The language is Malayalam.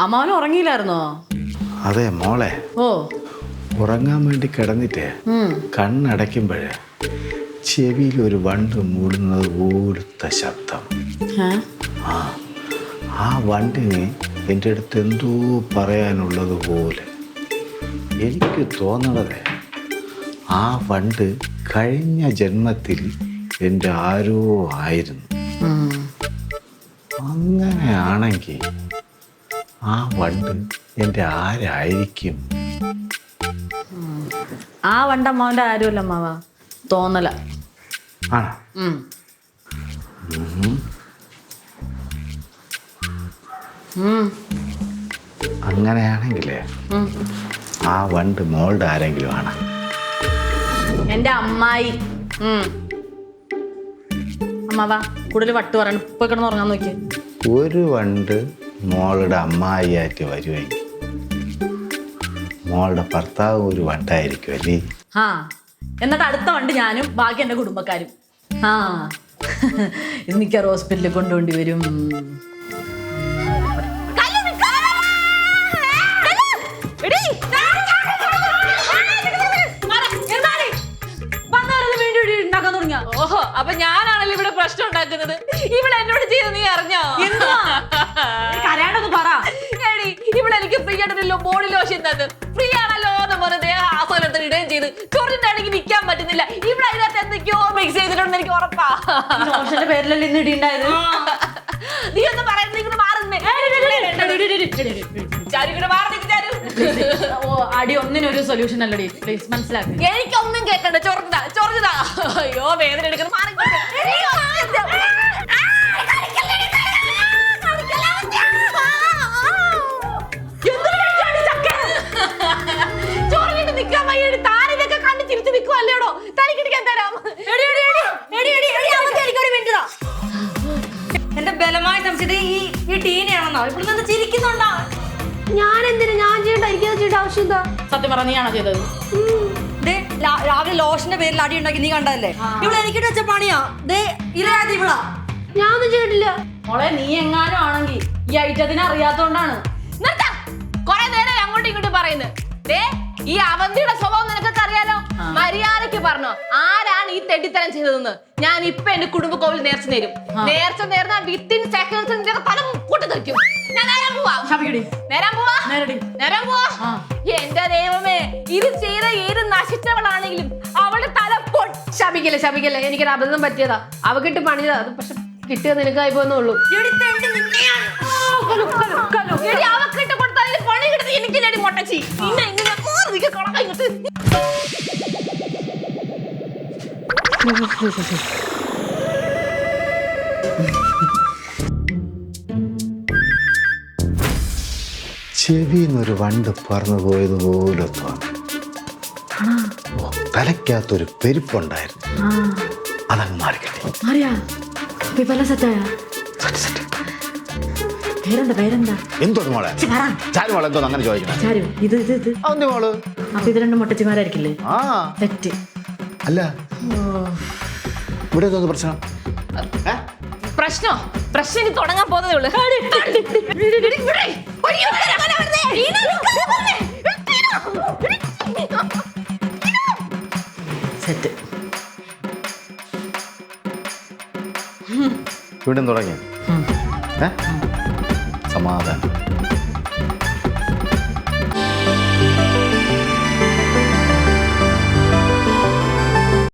അമ്മാവൻ ഉറങ്ങിയില്ലായിരുന്നോ? അതെ മോളെ, ഓ ഉറങ്ങാൻ വേണ്ടി കിടന്നിട്ട് കണ്ണടയ്ക്കുമ്പോഴേ ചെവിയിൽ ഒരു വണ്ട് മൂടുന്നത് പോലത്തെ ശബ്ദം. ആ വണ്ടിന് എൻ്റെ അടുത്ത് എന്തോ പറയാനുള്ളത് പോലെ എനിക്ക് തോന്നണത് ആ വണ്ട് കഴിഞ്ഞ ജന്മത്തിൽ എൻ്റെ ആരോ ആയിരുന്നു. അങ്ങനെയാണെങ്കിൽ ആ വണ്ട് എൻ്റെ ആരായിരിക്കും? ആ വണ്ടമ്മാവന്റെ ആരുമല്ല അമ്മാവ, തോന്നല. ആണോ? അങ്ങനെയാണെങ്കിലേ ആ വണ്ട് മോളുടെ ആരെങ്കിലും ആണ്. എന്റെ അമ്മായി. അമ്മാവാ കൂടുതൽ വട്ട് പറയണം, പോയി കിടന്ന് ഉറങ്ങാൻ നോക്കിയേ. ഒരു വണ്ട് മോളുടെ അമ്മായിയായിട്ട് വരുമെങ്കിൽ മോളുടെ ഭർത്താവ് ഒരു വണ്ടായിരിക്കും അല്ലേ? ആ എന്നിട്ട് അടുത്ത വണ്ട് ഞാനും ബാക്കി എൻ്റെ കുടുംബക്കാരും. ആ ഇത് മിക്കവാറും ഹോസ്പിറ്റലിൽ കൊണ്ടുപോണ്ടി വരും. ഓഹോ, അപ്പൊ ഞാനാണല്ലോ ഇവിടെ പ്രശ്നം ഉണ്ടാക്കുന്നത്. ഇവിടെ എന്നോട് ചെയ്ത് നീ അറിഞ്ഞോ? കരയാണ്ടൊന്ന് പറ. ഇവിടെ എനിക്ക് ഫ്രീ ആയിട്ടല്ലോ ബോഡി ലോഷൻ തന്നു. ഫ്രീ ആണല്ലോ എന്ന് പറഞ്ഞത് ആസോലത്ത് ഇടുകയും ചെയ്ത് ചൊറിഞ്ഞാണെങ്കിൽ നിൽക്കാൻ പറ്റുന്നില്ല. ഇവിടെ അതിനകത്ത് എന്തൊക്കെയോ മിക്സ് ചെയ്തിട്ടുണ്ടെന്ന് എനിക്ക് ഉറപ്പാ. ലോഷന്റെ പേരിലല്ലേ ഇന്ന് ഇടിയുണ്ടായത്? നീ ഒന്ന് പറയുന്നത് ഇങ്ങനെ മാറുന്നേ. ഓ അടി ഒന്നിനൊരു സൊല്യൂഷൻ അല്ലടി, പ്ലീസ് മനസ്സിലാക്കി. എനിക്കൊന്നും കേൾക്കണ്ട. ചൊറിഞ്ഞതാ. അയ്യോ വേദന എടുക്കണം. ചൊറിഞ്ഞിട്ട് നിക്കാൻ വയ്യ. താരനൊക്കെ കണ്ടു ചിരിച്ചു നിൽക്കുവല്ലേടോ. തനിക്കിടിക്കാൻ തരാം. എന്റെ ബലമായ സംശയത്തിൽ ഈ ടീനെയാണെന്നോ ഇവിടെ നിന്ന് ചിരിക്കുന്നുണ്ടോ? ഞാൻ ചെയ്യണ്ട, എനിക്കത് ചെയ്യേണ്ട ആവശ്യം എന്താ? സത്യം പറ, നീയാണോ ചെയ്തത്? രാവിലെ ലോഷന്റെ പേരിൽ അടി ഉണ്ടാക്കി നീ കണ്ടതല്ലേ? ഇവിടെ എനിക്കിട്ട് വെച്ച പണിയാ. ഇല്ലാതെ ഇവിടാ ഞാനൊന്നും ചെയ്തിട്ടില്ല. മോളെ നീ എങ്ങാനും ആണെങ്കിൽ ഈ ഐറ്റത്തിനെ അറിയാത്തോണ്ടാണ്. കൊറേ നേരം അങ്ങോട്ടും ഇങ്ങോട്ടും പറയുന്നത്. ഈ അവന്തിയുടെ സ്വഭാവം നിനക്കൊക്കെ അറിയാലോ. മര്യാദക്ക് പറഞ്ഞോ, ആരാണ് ഈ തെണ്ടിത്തരം ചെയ്തതെന്ന്? ഞാൻ ഇപ്പൊ എന്റെ കുടുംബ കോവിൽ നേർച്ച നേരും. നേർച്ച നേർന്ന വിത്തിൻ സെക്കൻഡ്സ് തലം പൊട്ടിത്തെറിക്കും. ഞാൻ നേരാൻ പോവാ. എന്റെ ദൈവമേ, ഇത് ചെയ്ത ഏത് നശിച്ചവളാണെങ്കിലും അവളുടെ തല ശപിക്കല്ലേ. എനിക്കൊരു അബദ്ധം പറ്റിയതാ. അവക്കിട്ട് പണിയതാ. അത് പക്ഷെ കിട്ടിയത് നിനക്കായി പോന്നുള്ളൂ. അവക്കിട്ട് കൊടുത്താൽ പണി കിട്ടുന്നത് എനിക്കില്ലടി മൊട്ടച്ചി. പിന്നെ ഇങ്ങനെ ഇങ്ങോട്ട് ചെവിന്നൊരു വണ്ട് പറന്നു പോയതുപോലെ തോന്നി. തലയ്ക്കകത്തൊരു പെരുപ്പുണ്ടായിരുന്നു. അതങ്ങ് മാറിക്കിട്ടി. പേരെന്താ? എന്തോ മോളെ? ചാരു മോളെ എന്തോ അങ്ങനെ ചോദിക്കണം? മോള് അപ്പൊ ഇത് രണ്ട് മുട്ടച്ചിമാരായിരിക്കില്ലേ? ആ തെറ്റ്. അല്ല, ഇവിടെ എന്തോ പ്രശ്നം? പ്രശ്നം ഇനി തുടങ്ങാൻ പോകുന്നതേ ഉള്ളൂ. സെറ്റ്. വീണ്ടും തുടങ്ങി. സമാധാനം.